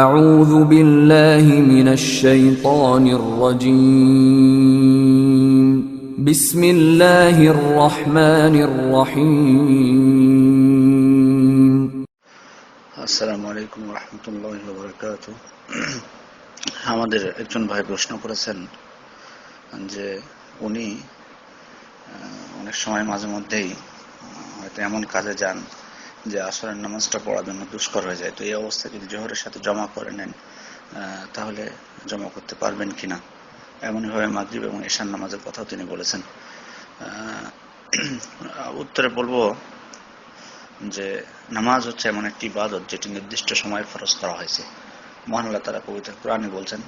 أعوذ بالله من الشيطان الرجيم بسم الله الرحمن الرحيم আসসালামু আলাইকুম রহমতুল্লাহি ওয়া বারাকাতুহু। আমাদের একজন ভাই প্রশ্ন করেছেন যে উনি অনেক সময় মাঝে মধ্যেই হয়তো এমন কাজে যান যে আসরের নামাজটা পড়ার জন্য দুষ্কর হয়ে যায়। তো এই অবস্থায় যদি জোহরের সাথে জমা করে নেন তাহলে জমা করতে পারবেন কিনা, এমনইভাবে মাগরিব এবং এশার নামাজের কথাও তিনি বলেছেন। উত্তরে বলবো যে নামাজ হচ্ছে এমন একটি ইবাদত যেটি নির্দিষ্ট সময়ে ফরজ করা হয়েছে। মহান আল্লাহ তাআলা পবিত্র কোরআনে বলছেন,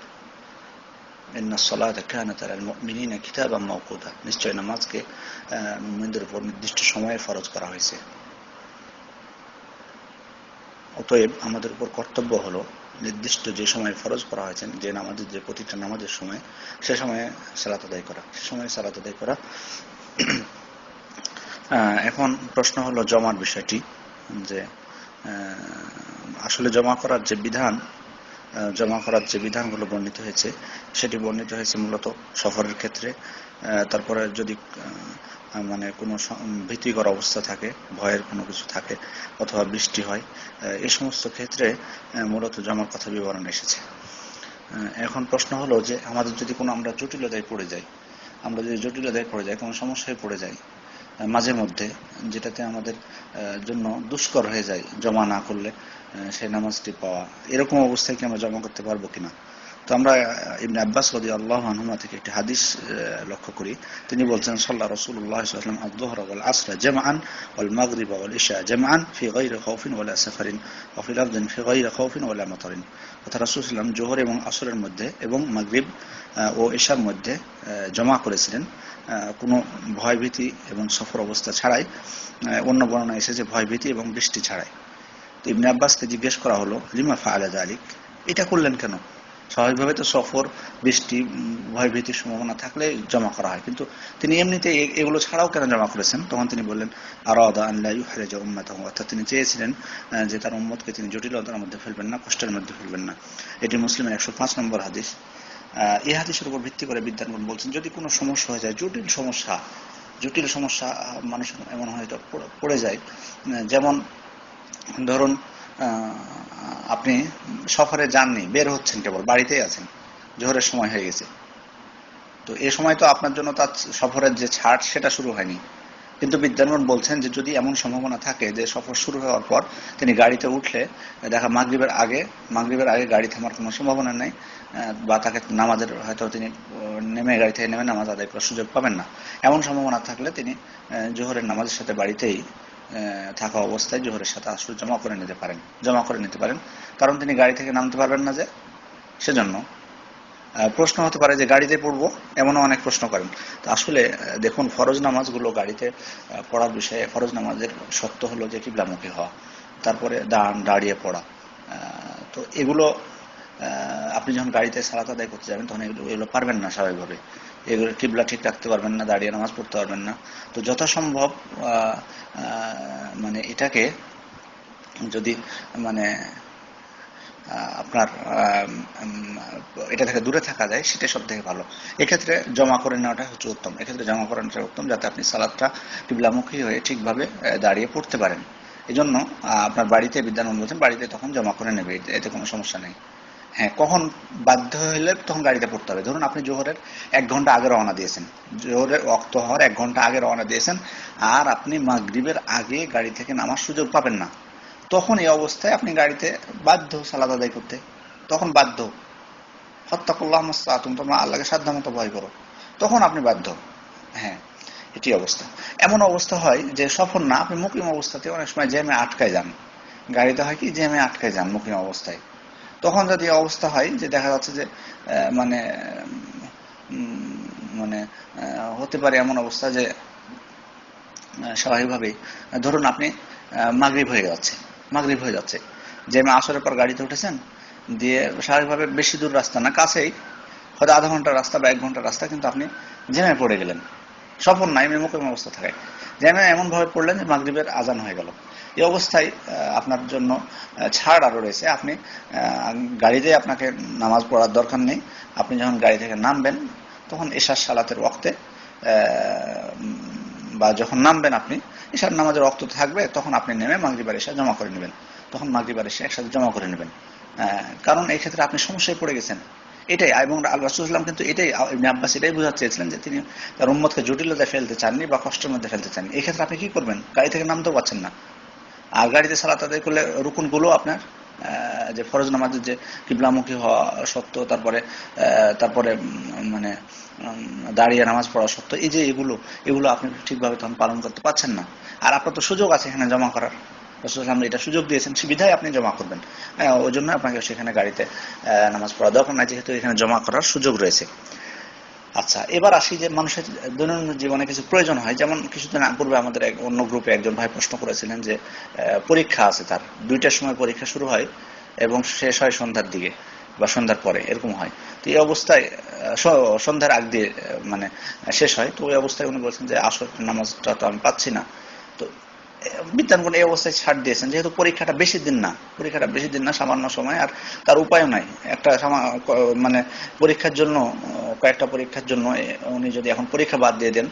ইন্নাস সালাতা কানাত আলাল মুমিনিনা কিতাবাম মাওকুতা, নিশ্চয় নামাজকে মুমিনদের উপর নির্দিষ্ট সময়ে ফরজ করা হয়েছে। অতএব আমাদের উপর কর্তব্য হলো নির্দিষ্ট যে সময়ে ফরজ করা হয়েছে, যে নামাজের, যে প্রতিটা নামাজের সময়, সে সময়ে সালাত আদায় করা। এখন প্রশ্ন হলো জমার বিষয়টি, যে আসলে জমা করার যে বিধানগুলো বর্ণিত হয়েছে সেটি বর্ণিত হয়েছে মূলত সফরের ক্ষেত্রে। তারপরে যদি মানে কোনো ভীতিকর অবস্থা থাকে, ভয়ের কোনো কিছু থাকে, অথবা বৃষ্টি হয়, এই সমস্ত ক্ষেত্রে মূলত জমার কথা বিবরণ এসেছে। এখন প্রশ্ন হলো যে আমাদের যদি আমরা জটিলতায় পড়ে যাই, কোনো সমস্যায় পড়ে যাই মাঝে মধ্যে, যেটাতে আমাদের জন্য দুষ্কর হয়ে যায় জমা না করলে সেই নামাজটি পাওয়া, এরকম অবস্থায় কি আমরা জমা করতে পারবো কিনা? তো আমরা ইবনে আব্বাস রাদিয়াল্লাহু আনহুমা থেকে একটি হাদিস লক্ষ্য করি। তিনি বলছেন, সাল্লা রাসূলুল্লাহ সাল্লাল্লাহু আলাইহি ওয়াসাল্লাম আয-যুহরা ওয়াল আসরা জামআন ওয়াল মাগরিবা ওয়াল ইশা জামআন ফি গায়রি খাউফিন ওয়ালা সাফারিন ওয়া ফি লাফযিন ফি গায়রি খাউফিন ওয়ালা মাতারিন। অর্থাৎ রাসূল সাল্লাল্লাহু আলাইহি ওয়াসাল্লাম জোহর এবং আসরের মধ্যে এবং মাগরিব ও ইশার মধ্যে জমা করেছিলেন কোনো ভয়ভীতি এবং সফর অবস্থা ছাড়াই। অন্য বর্ণনা এসেছে ভয়ভীতি এবং বৃষ্টি ছাড়াই। তো ইবনে আব্বাসকে জিজ্ঞেস করা হলো, লিমা ফাআলা যালিক, এটা করলেন কেন? স্বাভাবিকভাবে তো সফর, বৃষ্টি, ভয়ভীতির সম্ভাবনা থাকলে জমা করা হয়, কিন্তু তিনি এমনিতে এগুলো ছাড়াও কেন জমা করেছেন? তখন তিনি বললেন, আরাদা আন লা ইউহরিজা উম্মাতাহু, অর্থাৎ তিনি চেয়েছিলেন যে তার উম্মতকে তিনি জটিলতার মধ্যে ফেলবেন না, কষ্টের মধ্যে ফেলবেন না। এটি মুসলিমের 105 নম্বর হাদিস। এই হাদিসের উপর ভিত্তি করে বিদ্বানগণ বলছেন, যদি কোনো সমস্যা হয়ে যায়, জটিল সমস্যা মানুষ এমন হয়তো পড়ে যায়, যেমন ধরুন আপনি সফরে যাননি, বের হচ্ছেন, কেবল বাড়িতেই আছেন, জোহরের সময় হয়ে গেছে। তো এই সময় তো আপনার জন্য তার সফরের যে ছাড় সেটা শুরু হয়নি, কিন্তু বিদ্বানগণ বলছেন যে যদি এমন সম্ভাবনা থাকে যে সফর শুরু হওয়ার পর তিনি গাড়িতে উঠলে দেখা মাগরিবের আগে গাড়ি থামার কোনো সম্ভাবনা নেই, বা তাকে নামাজের হয়তো তিনি গাড়ি থেকে নেমে নামাজ আদায় করার সুযোগ পাবেন না, এমন সম্ভাবনা থাকলে তিনি জোহরের নামাজের সাথে বাড়িতেই থাকা অবস্থায় জোহরের সাথে আসর জমা করে নিতে পারেন। কারণ তিনি গাড়ি থেকে নামতে পারবেন না, যে সেজন্য। প্রশ্ন হতে পারে যে গাড়িতে পড়বো, এমনও অনেক প্রশ্ন করেন। তো আসলে দেখুন, ফরজ নামাজগুলো গাড়িতে পড়ার বিষয়ে, ফরজ নামাজের শর্ত হলো যে কিবলামুখী হওয়া, তারপরে দাঁড়িয়ে পড়া। তো এগুলো আপনি যখন গাড়িতে সালাত আদায় করতে যাবেন তখন এগুলো পারবেন না স্বাভাবিকভাবে, এগুলো কিবলা ঠিক রাখতে পারবেন না, দাঁড়িয়ে নামাজ পড়তে পারবেন না। তো যথাসম্ভব মানে এটাকে যদি মানে আপনার এটা থেকে দূরে থাকা যায়, সেটা সব থেকে ভালো। এক্ষেত্রে জমা করে নেওয়াটা হচ্ছে উত্তম, যাতে আপনি সালাতটা কিবলামুখী হয়ে ঠিকভাবে দাঁড়িয়ে পড়তে পারেন। এই জন্য আপনার বাড়িতে, বিদ্যানন্দ বলছেন, বাড়িতে তখন জমা করে নেবে, এতে কোনো সমস্যা নেই। হ্যাঁ, কখন বাধ্য হলে তখন গাড়িতে পড়তে হবে? ধরুন আপনি জোহরের 1 ঘন্টা আগে রওনা দিয়েছেন, জোহরের ওয়াক্ত হওয়ার 1 ঘন্টা আগে রওনা দিয়েছেন, আর আপনি মাগরিবের আগে গাড়ি থেকে নামার সুযোগ পাবেন না, তখন এই অবস্থায় আপনি গাড়িতে বাধ্য সালাত আদায় করতে, তখন বাধ্য। ফাত্তাকুল্লাহ মাসতাতুম, তোমরা আল্লাহকে সাধ্যমতো ভয় করো, তখন আপনি বাধ্য। হ্যাঁ, এটি অবস্থা। এমন অবস্থা হয় যে সফর না, আপনি মুকিম অবস্থাতে অনেক সময় জ্যামে আটকায় যান, গাড়িতে হয় কি জ্যামে আটকায় যান মুকিম অবস্থায়। তখন যদি অবস্থা হয় যে দেখা যাচ্ছে যে মানে মানে হতে পারে এমন অবস্থা যে স্বাভাবিকভাবেই ধরুন আপনি মাগরিব হয়ে যাচ্ছে, জ্যামে আসরের পর গাড়িতে উঠেছেন, দিয়ে স্বাভাবিকভাবে বেশি দূর রাস্তা না, কাছেই, হয়তো আধা ঘন্টার রাস্তা বা 1 ঘন্টার রাস্তা, কিন্তু আপনি জ্যামে পড়ে গেলেন। সফর নাই, এমনি মুকিম অবস্থা থাকে, জ্যামে এমন ভাবে পড়লেন যে মাগরিবের আজান হয়ে গেল। এই অবস্থায় আপনার জন্য ছাড় আরো রয়েছে। আপনি গাড়িতে আপনাকে নামাজ পড়ার দরকার নেই। আপনি যখন গাড়ি থেকে নামবেন তখন এশার সালাতের ওয়াক্তে বা যখন নামবেন আপনি এশার নামাজের ওয়াক্ত থাকবে, তখন আপনি নেমে মাগরিব আর এশা জমা করে নেবেন। তখন মাগরিব আর এশা একসাথে জমা করে নেবেন। কারণ এই ক্ষেত্রে আপনি সমস্যায় পড়ে গেছেন, এটাই। এবং আল্লাহ রাসূল সাল্লাল্লাহু আলাইহি ওয়াসাল্লাম কিন্তু এটাই, ইবনে আব্বাস এটাই বোঝাতে চেয়েছিলেন যে তিনি তার উম্মতকে জটিলতায় ফেলতে চাননি বা কষ্টের মধ্যে ফেলতে চাননি। এই ক্ষেত্রে আপনি কি করবেন? গাড়ি থেকে নামতেও পারছেন না, আর গাড়িতে সালাত আদায় করলে রুকুনগুলো আপনার যে ফরজ নামাজের যে কিবলামুখী হওয়া সত্য, তারপরে মানে দাঁড়িয়ে নামাজ পড়া সত্য, এই যে এগুলো আপনি ঠিকভাবে তখন পালন করতে পারছেন না। আর আপনার তো সুযোগ আছে এখানে জমা করার, রাসূল সাল্লাল্লাহু এটা সুযোগ দিয়েছেন, বিধায় আপনি জমা করবেন। ওই জন্য আপনাকে সেখানে গাড়িতে নামাজ পড়া দরকার নাই, যেহেতু এখানে জমা করার সুযোগ রয়েছে। আচ্ছা, এবার আসি যে মানুষের দৈনন্দিন জীবনে কিছু প্রয়োজন হয়। যেমন কিছুদিন পূর্বে আমাদের অন্য গ্রুপে একজন ভাই প্রশ্ন করেছিলেন যে পরীক্ষা আছে, তার 2টার সময় পরীক্ষা শুরু হয় এবং শেষ হয় সন্ধ্যার দিকে বা সন্ধ্যার পরে, এরকম হয়। তো এই অবস্থায় সন্ধ্যার আগ দিয়ে মানে শেষ হয়। তো ওই অবস্থায় উনি বলছেন যে আসর নামাজটা তো আমি পাচ্ছি না। তো বিদ্যানগণ এই অবস্থায় ছাড় দিয়েছেন, যেহেতু পরীক্ষাটা বেশি দিন না, সামান্য সময়, আর তার উপায় নাই। একটা মানে পরীক্ষার জন্য, কয়েকটা পরীক্ষার জন্য উনি যদি এখন পরীক্ষা বাদ দিয়ে দেন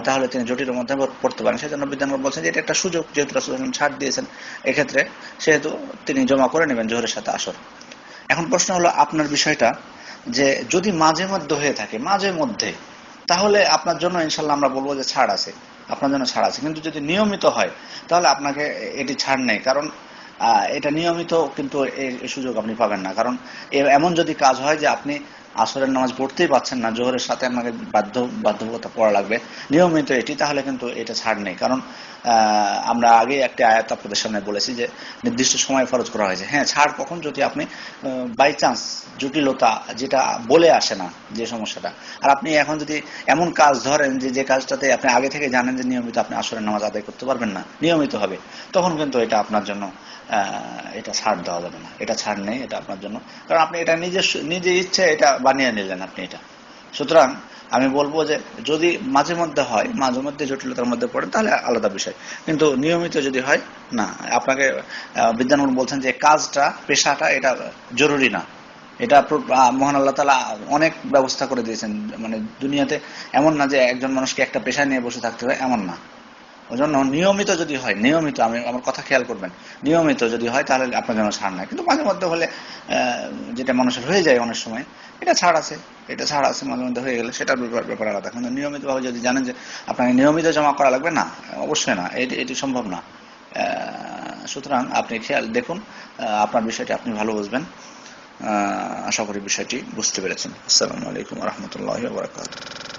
তাহলে তিনি জটিলের মধ্যে পড়তে পারেন। সেজন্য বিদ্যানগণ বলছেন যে এটা একটা সুযোগ, যেহেতু রাসূল সাল্লাল্লাহু আলাইহি ওয়াসাল্লাম ছাড় দিয়েছেন এক্ষেত্রে, সেহেতু তিনি জমা করে নেবেন জোহরের সাথে আসর। এখন প্রশ্ন হলো আপনার বিষয়টা, যে যদি মাঝে মধ্যে হয়ে থাকে, মাঝে মধ্যে, তাহলে আপনার জন্য ইনশাল্লাহ আমরা বলবো যে ছাড় আছে, আপনার জন্য ছাড় আছে। কিন্তু যদি নিয়মিত হয় তাহলে আপনাকে এটি ছাড় নেই, কারণ এটা নিয়মিত কিন্তু এই সুযোগ আপনি পাবেন না। কারণ এমন যদি কাজ হয় যে আপনি আসরের নামাজ পড়তেই পাচ্ছেন না, জোহরের সাথে আপনাকে বাধ্যবাধকতা পড়া লাগবে নিয়মিত এটি, তাহলে কিন্তু এটা ছাড় নেই। কারণ আমরা আগে একটা আয়াত আপনাদের সামনে বলেছি যে নির্দিষ্ট সময় ফরজ করা হয়েছে। হ্যাঁ, ছাড় কখন? যদি আপনি বাই চান্স জটিলতা যেটা বলে আসে না, যে সমস্যাটা, আর আপনি এখন যদি এমন কাজ ধরেন যে কাজটাতে আপনি আগে থেকে জানেন যে নিয়মিত আপনি আসরের নামাজ আদায় করতে পারবেন না, নিয়মিত হবে, তখন কিন্তু এটা আপনার জন্য এটা ছাড় দেওয়া যাবে না, এটা ছাড় নেই এটা আপনার জন্য। কারণ আপনি এটা নিজে ইচ্ছে এটা বানিয়ে নিলেন আপনি এটা। সুতরাং আমি বলবো যে যদি মাঝে মধ্যে হয়, মাঝে মধ্যে জটিলতার মধ্যে পড়েন, তাহলে আলাদা বিষয়। কিন্তু নিয়মিত যদি হয় না, আপনাকে বিদ্যানগণ বলছেন যে কাজটা, পেশাটা এটা জরুরি না। এটা মহান আল্লাহ তাআলা অনেক ব্যবস্থা করে দিয়েছেন। মানে দুনিয়াতে এমন না যে একজন মানুষকে একটা পেশা নিয়ে বসে থাকতে হয়, এমন না। ওই জন্য নিয়মিত যদি হয়, নিয়মিত, আমার কথা খেয়াল করবেন, নিয়মিত যদি হয় তাহলে আপনার জন্য ছাড় নাই। কিন্তু মাঝে মধ্যে হলে যেটা মানুষের হয়ে যায় অনেক সময়, এটা ছাড় আছে, মাঝে মধ্যে হয়ে গেলে সেটার ব্যাপার আলাদা। কিন্তু নিয়মিতভাবে যদি জানেন যে আপনাকে নিয়মিত জমা করা লাগবে, না, অবশ্যই না, এটি সম্ভব না। সুতরাং আপনি খেয়াল দেখুন, আপনার বিষয়টি আপনি ভালো বুঝবেন। আশা করি বিষয়টি বুঝতে পেরেছেন। আসসালামু আলাইকুম ওয়া রাহমাতুল্লাহি ওয়া বারাকাতুহু।